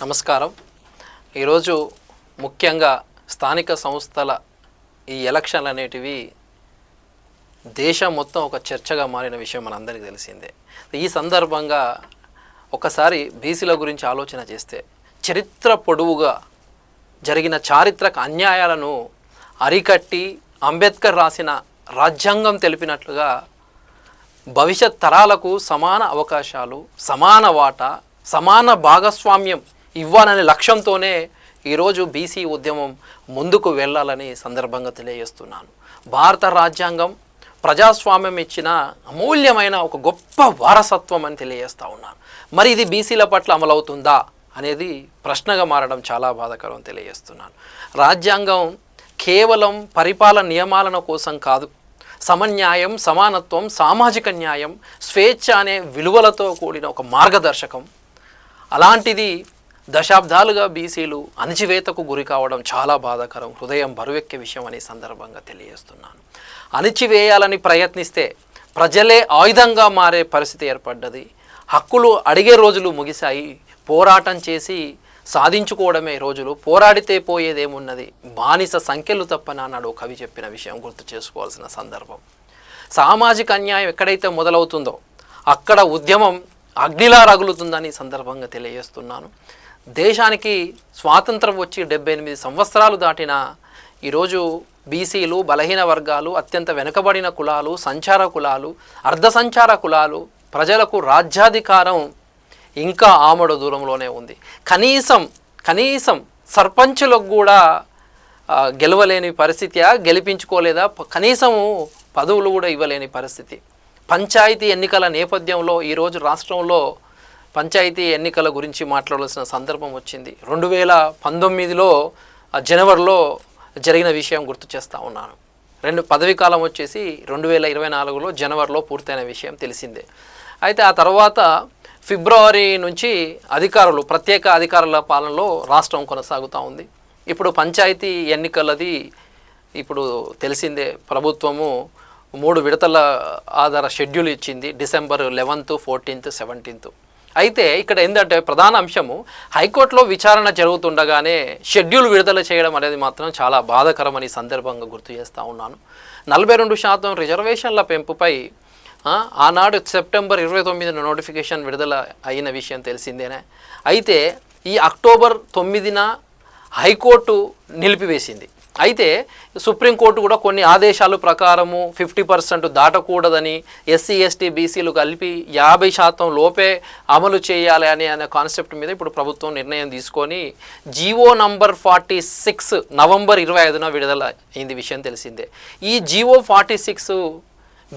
నమస్కారం. ఈరోజు ముఖ్యంగా స్థానిక సంస్థల ఈ ఎలక్షన్లు అనేటివి దేశం మొత్తం ఒక చర్చగా మారిన విషయం మనందరికీ తెలిసిందే. ఈ సందర్భంగా ఒకసారి బీసీల గురించి ఆలోచన చేస్తే చరిత్ర పొడవుగా జరిగిన చారిత్రక అన్యాయాలను అరికట్టి అంబేద్కర్ రాసిన రాజ్యాంగం తెలిపినట్లుగా భవిష్యత్ తరాలకు సమాన అవకాశాలు, సమాన వాటా, సమాన భాగస్వామ్యం ఇవ్వాలనే లక్ష్యంతోనే ఈరోజు బీసీ ఉద్యమం ముందుకు వెళ్ళాలని సందర్భంగా తెలియజేస్తున్నాను. భారత రాజ్యాంగం ప్రజాస్వామ్యం ఇచ్చిన అమూల్యమైన ఒక గొప్ప వారసత్వం అని తెలియజేస్తూ ఉన్నాను. మరి ఇది బీసీల పట్ల అమలవుతుందా అనేది ప్రశ్నగా మారడం చాలా బాధాకరం తెలియజేస్తున్నాను. రాజ్యాంగం కేవలం పరిపాలన నియమాలను కోసం కాదు, సమన్యాయం, సమానత్వం, సామాజిక న్యాయం, స్వేచ్ఛ అనే విలువలతో కూడిన ఒక మార్గదర్శకం. అలాంటిది దశాబ్దాలుగా బీసీలు అణచివేతకు గురి కావడం చాలా బాధాకరం, హృదయం బరువెక్కే విషయం అనే సందర్భంగా తెలియజేస్తున్నాను. అణచివేయాలని ప్రయత్నిస్తే ప్రజలే ఆయుధంగా మారే పరిస్థితి ఏర్పడ్డది. హక్కులు అడిగే రోజులు ముగిశాయి. పోరాటం చేసి సాధించుకోవడమే రోజులు. పోరాడితే పోయేదేమున్నది, బానిస సంఖ్యలు తప్పనన్నాడు కవి చెప్పిన విషయం గుర్తు చేసుకోవాల్సిన సందర్భం. సామాజిక అన్యాయం ఎక్కడైతే మొదలవుతుందో అక్కడ ఉద్యమం అగ్నిలా రగులుతుందని సందర్భంగా తెలియజేస్తున్నాను. దేశానికి స్వాతంత్రం వచ్చి 78 సంవత్సరాలు దాటిన ఈరోజు బీసీలు, బలహీన వర్గాలు, అత్యంత వెనుకబడిన కులాలు, సంచార కులాలు, అర్ధ సంచార కులాలు ప్రజలకు రాజ్యాధికారం ఇంకా ఆమడ దూరంలోనే ఉంది. కనీసం సర్పంచులకు కూడా గెలవలేని పరిస్థితి, గెలిపించుకోలేదా, కనీసము పదవులు కూడా ఇవ్వలేని పరిస్థితి. పంచాయతీ ఎన్నికల నేపథ్యంలో ఈరోజు రాష్ట్రంలో పంచాయతీ ఎన్నికల గురించి మాట్లాడాల్సిన సందర్భం వచ్చింది. 2019లో జనవరిలో జరిగిన విషయం గుర్తు చేస్తూ ఉన్నాను. పదవీ కాలం వచ్చేసి 2024లో జనవరిలో పూర్తయిన విషయం తెలిసిందే. అయితే ఆ తర్వాత ఫిబ్రవరి నుంచి ప్రత్యేక అధికారుల పాలనలో రాష్ట్రం కొనసాగుతూ ఉంది. ఇప్పుడు పంచాయతీ ఎన్నికలది ఇప్పుడు తెలిసిందే. ప్రభుత్వము 3 విడతల ఆధార షెడ్యూల్ ఇచ్చింది, డిసెంబర్ 11, 14, 17. అయితే ఇక్కడ ఏంటంటే ప్రధాన అంశము, హైకోర్టులో విచారణ జరుగుతుండగానే షెడ్యూల్ విడుదల చేయడం అనేది మాత్రం చాలా బాధాకరమని సందర్భంగా గుర్తు చేస్తూ ఉన్నాను. 42% రిజర్వేషన్ల పెంపుపై ఆనాడు సెప్టెంబర్ 29న నోటిఫికేషన్ విడుదల అయిన విషయం తెలిసిందేనే. అయితే ఈ అక్టోబర్ 9న హైకోర్టు నిలిపివేసింది. అయితే సుప్రీంకోర్టు కూడా కొన్ని ఆదేశాల ప్రకారము 50% దాటకూడదని, ఎస్సీ, ఎస్టీ, బీసీలు కలిపి 50% లోపే అమలు చేయాలి అనే కాన్సెప్ట్ మీద ఇప్పుడు ప్రభుత్వం నిర్ణయం తీసుకొని జీవో నంబర్ 46 నవంబర్ 25న విడుదల అయింది విషయం తెలిసిందే. ఈ జీవో 46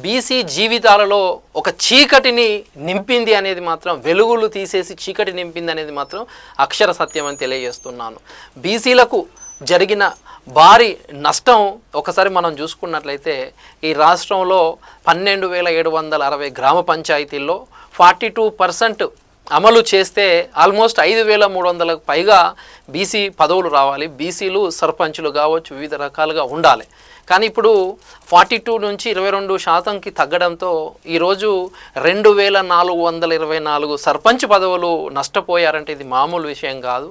బీసీ జీవితాలలో ఒక చీకటిని నింపింది అనేది మాత్రం, వెలుగులు తీసేసి చీకటి నింపింది అనేది మాత్రం అక్షర సత్యం అని తెలియజేస్తున్నాను. బీసీలకు జరిగిన భారీ నష్టం ఒకసారి మనం చూసుకున్నట్లయితే ఈ రాష్ట్రంలో 12,760 గ్రామ పంచాయతీల్లో 42% అమలు చేస్తే ఆల్మోస్ట్ 5,300లకు పైగా బీసీ పదవులు రావాలి. బీసీలు సర్పంచులు కావచ్చు, వివిధ రకాలుగా ఉండాలి. కానీ ఇప్పుడు 42 నుంచి 22%కి తగ్గడంతో ఈరోజు 2,424 సర్పంచ్ పదవులు నష్టపోయారంటే ఇది మామూలు విషయం కాదు.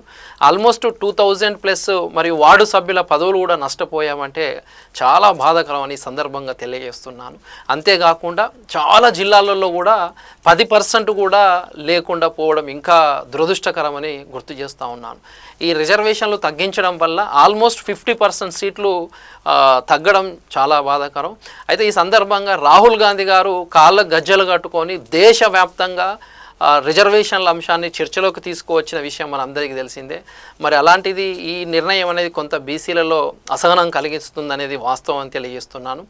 ఆల్మోస్ట్ 2000+ మరియు వార్డు సభ్యుల పదవులు కూడా నష్టపోయామంటే చాలా బాధాకరం అని సందర్భంగా తెలియజేస్తున్నాను. అంతేకాకుండా చాలా జిల్లాలలో కూడా 10% కూడా లేకుండా పోవడం ఇంకా దురదృష్టకరమని గుర్తు చేస్తూ ఉన్నాను. ఈ రిజర్వేషన్లు తగ్గించడం వల్ల ఆల్మోస్ట్ 50% సీట్లు తగ్గడం చాలా బాధాకరం. అయితే ఈ సందర్భంగా రాహుల్ గాంధీ గారు కాళ్ళ గజ్జలు కట్టుకొని దేశవ్యాప్తంగా రిజర్వేషన్ల అంశాన్ని చర్చలోకి తీసుకువచ్చిన విషయం మన అందరికీ తెలిసిందే. మరి అలాంటిది ఈ నిర్ణయం అనేది కొంత బీసీలలో అసహనం కలిగిస్తుంది అనేది వాస్తవం అని తెలియజేస్తున్నాను.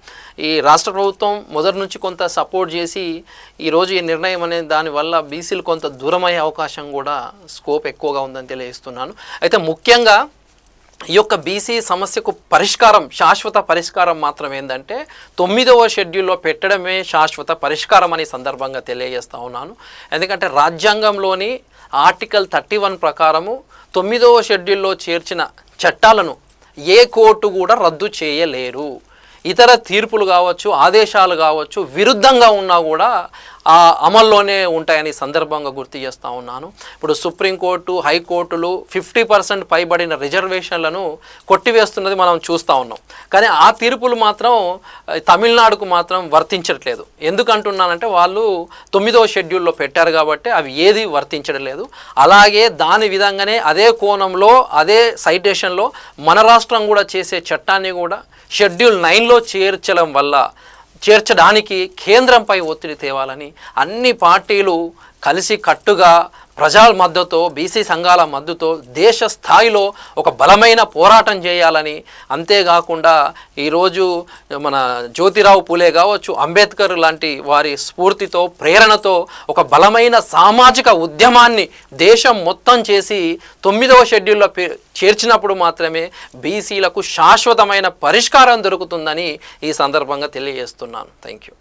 ఈ రాష్ట్ర ప్రభుత్వం మొదటి నుంచి కొంత సపోర్ట్ చేసి ఈరోజు ఈ నిర్ణయం అనేది దానివల్ల బీసీలు కొంత దూరమయ్యే అవకాశం కూడా స్కోప్ ఎక్కువగా ఉందని తెలియజేస్తున్నాను. అయితే ముఖ్యంగా ఈ యొక్క బీసీ సమస్యకు శాశ్వత పరిష్కారం మాత్రం ఏంటంటే 9వ షెడ్యూల్లో పెట్టడమే శాశ్వత పరిష్కారం అనే సందర్భంగా తెలియజేస్తూ ఉన్నాను. ఎందుకంటే రాజ్యాంగంలోని ఆర్టికల్ 31 ప్రకారము 9వ షెడ్యూల్లో చేర్చిన చట్టాలను ఏ కోర్టు కూడా రద్దు చేయలేరు. ఇతర తీర్పులు కావచ్చు, ఆదేశాలు కావచ్చు, విరుద్ధంగా ఉన్నా కూడా అమల్లోనే ఉంటాయని సందర్భంగా గుర్తు చేస్తూ ఉన్నాను. ఇప్పుడు సుప్రీంకోర్టు, హైకోర్టులు 50% పైబడిన రిజర్వేషన్లను కొట్టివేస్తున్నది మనం చూస్తూ ఉన్నాం. కానీ ఆ తీర్పులు మాత్రం తమిళనాడుకు మాత్రం వర్తించట్లేదు. ఎందుకంటున్నానంటే వాళ్ళు 9వ షెడ్యూల్లో పెట్టారు కాబట్టి అవి ఏది వర్తించడం లేదు. అలాగే దాని విధంగానే అదే కోణంలో అదే సైటేషన్లో మన రాష్ట్రం కూడా చేసే చట్టాన్ని కూడా షెడ్యూల్ 9లో చేర్చడానికి కేంద్రంపై ఒత్తిడి తేవాలని అన్ని పార్టీలు కలిసి కట్టుగా ప్రజల మద్దతుతో, బీసీ సంఘాల మద్దతుతో దేశ స్థాయిలో ఒక బలమైన పోరాటం చేయాలని, అంతేకాకుండా ఈరోజు మన జ్యోతిరావు పూలే కావచ్చు, అంబేద్కర్ లాంటి వారి స్ఫూర్తితో, ప్రేరణతో ఒక బలమైన సామాజిక ఉద్యమాన్ని దేశం మొత్తం చేసి 9వ షెడ్యూల్లో చేర్చినప్పుడు మాత్రమే బీసీలకు శాశ్వతమైన పరిష్కారం దొరుకుతుందని ఈ సందర్భంగా తెలియజేస్తున్నాను. Thank you.